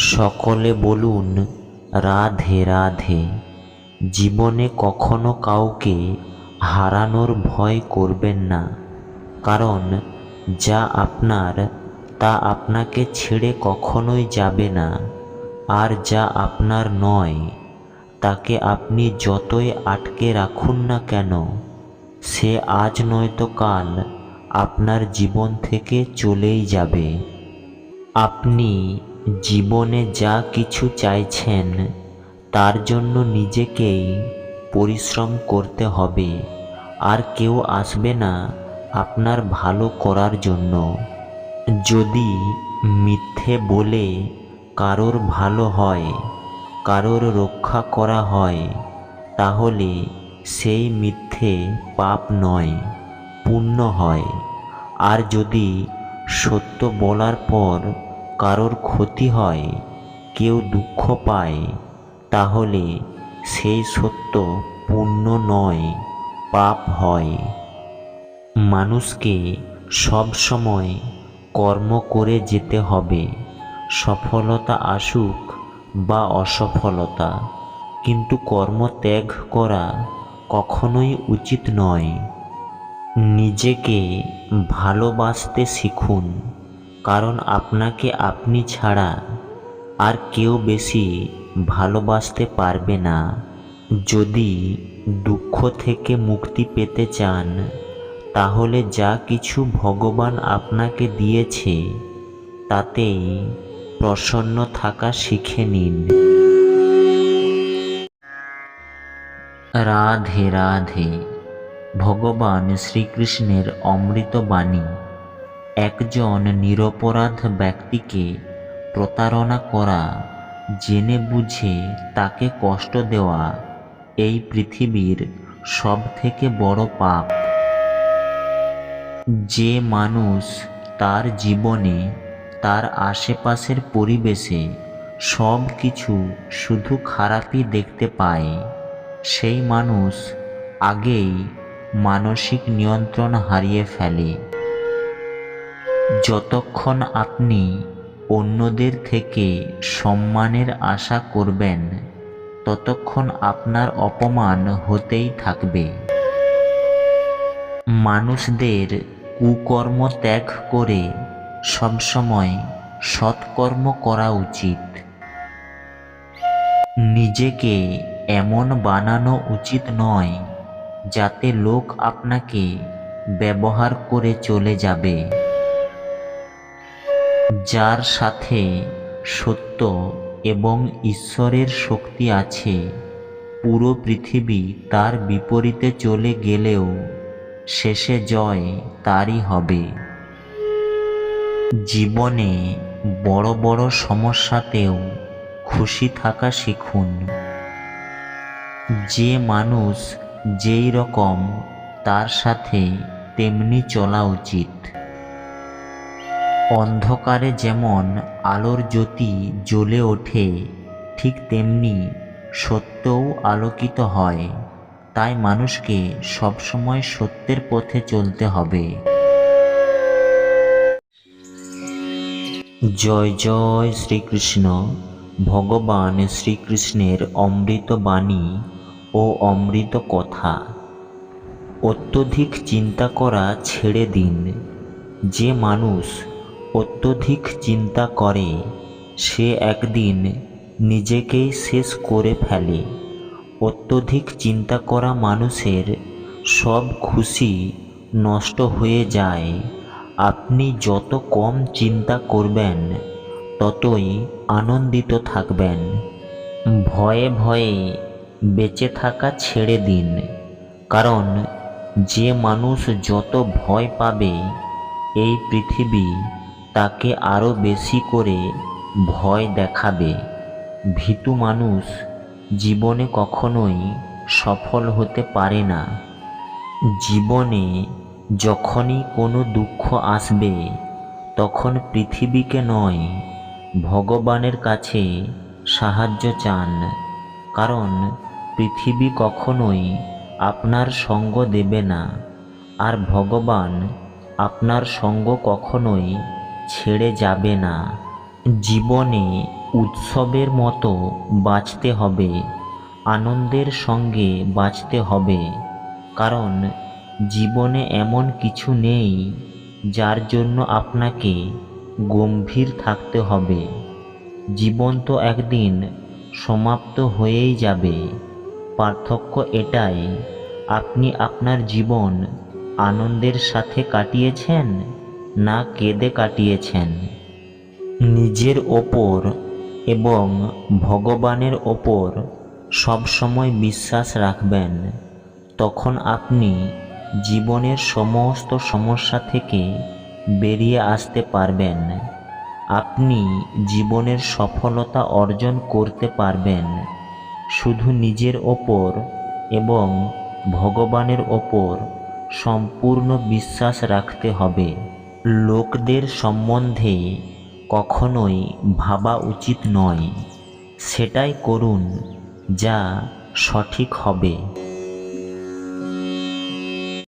সকলে বলুন রাধে রাধে। জীবনে কখনো কাউকে হারানোর ভয় করবেন না, কারণ যা আপনার তা আপনাকে ছেড়ে কখনোই যাবে না। আর যা আপনার নয় তাকে আপনি যতই আটকে রাখুন না কেন, সে আজ নয়তো কাল আপনার জীবন থেকে চলেই যাবে। আপনি জীবনে যা কিছু চাইছেন তার জন্য নিজেকেই পরিশ্রম করতে হবে, আর কেউ আসবে না আপনার ভালো করার জন্য। যদি মিথ্যে বলে কারোর ভালো হয়, কারোর রক্ষা করা হয়, তাহলে সেই মিথ্যে পাপ নয়, পুণ্য হয়। আর যদি সত্য বলার পর কারোর ক্ষতি হয়, কেউ দুঃখ পায়, তাহলে সেই সত্য পুণ্য নয়, পাপ হয়। মানুষকে সব সময় কর্ম করে যেতে হবে, সফলতা আসুক বা অসফলতা, কিন্তু কর্ম ত্যাগ করা কখনোই উচিত নয়। নিজেকে ভালোবাসতে শিখুন, কারণ আপনাকে আপনি ছাড়া আর কেউ বেশি ভালোবাসতে পারবে না। যদি দুঃখ থেকে মুক্তি পেতে চান, তাহলে যা কিছু ভগবান আপনাকে দিয়েছে তাতেই প্রসন্ন থাকা শিখে নিন। রাধে রাধে। ভগবান শ্রীকৃষ্ণের অমৃত বাণী। একজন নিরপরাধ ব্যক্তিকে প্রতারণা করা, জেনে বুঝে তাকে কষ্ট দেওয়া এই পৃথিবীর সবথেকে বড় পাপ। যে মানুষ তার জীবনে, তার আশেপাশের পরিবেশে সব কিছু শুধু খারাপই দেখতে পায়, সেই মানুষ আগেই মানসিক নিয়ন্ত্রণ হারিয়ে ফেলে। যতক্ষণ আপনি অন্যদের থেকে সম্মানের আশা করবেন, ততক্ষণ আপনার অপমান হতেই থাকবে। মানুষদের কুকর্ম ত্যাগ করে সবসময় সৎকর্ম করা উচিত। নিজেকে এমন বানানো উচিত নয় যাতে লোক আপনাকে ব্যবহার করে চলে যাবে। যার সাথে সত্য এবং ঈশ্বরের শক্তি আছে, পুরো পৃথিবী তার বিপরীতে চলে গেলেও শেষে জয় তারই হবে। জীবনে বড় বড় সমস্যাতেও খুশি থাকা শিখুন। যে মানুষ যেই রকম, তার সাথে তেমনি চলা উচিত। অন্ধকারে যেমন আলোর জ্যোতি জ্বলে ওঠে, ঠিক তেমনি সত্যও আলোকিত হয়। তাই মানুষকে সবসময় সত্যের পথে চলতে হবে। জয় জয় শ্রীকৃষ্ণ। ভগবান শ্রীকৃষ্ণের অমৃত বাণী ও অমৃত কথা। অত্যধিক চিন্তা করা ছেড়ে দিন। যে মানুষ অত্যধিক চিন্তা করে, সে একদিন নিজেকেই শেষ করে ফেলে। অত্যধিক চিন্তা করা মানুষের সব খুশি নষ্ট হয়ে যায়। আপনি যত কম চিন্তা করবেন, ততই আনন্দিত থাকবেন। ভয়ে ভয়ে বেঁচে থাকা ছেড়ে দিন, কারণ যে মানুষ যত ভয় পাবে, এই পৃথিবী তাকে আরও বেশি করে ভয় দেখাবে। ভীতু মানুষ জীবনে কখনোই সফল হতে পারে না। জীবনে যখনই কোনো দুঃখ আসবে, তখন পৃথিবীকে নয়, ভগবানের কাছে সাহায্য চান, কারণ পৃথিবী কখনোই আপনার সঙ্গ দেবে না, আর ভগবান আপনার সঙ্গ কখনোই ছেড়ে যাবে না। জীবনে উৎসবের মতো বাঁচতে হবে, আনন্দের সঙ্গে বাঁচতে হবে, কারণ জীবনে এমন কিছু নেই যার জন্য আপনাকে গম্ভীর থাকতে হবে। জীবন তো একদিন সমাপ্ত হয়েই যাবে। পার্থক্য এটাই, আপনি আপনার জীবন আনন্দের সাথে কাটিয়েছেন না কেঁদে কাটিয়েছেন। নিজের ওপর এবং ভগবানের ওপর সবসময় বিশ্বাস রাখবেন, তখন আপনি জীবনের সমস্ত সমস্যা থেকে বেরিয়ে আসতে পারবেন। আপনি জীবনের সফলতা অর্জন করতে পারবেন। শুধু নিজের ওপর এবং ভগবানের ওপর সম্পূর্ণ বিশ্বাস রাখতে হবে। লোকদের সম্বন্ধে কখনোই ভাবা উচিত নয়। সেটাই করুন যা সঠিক হবে।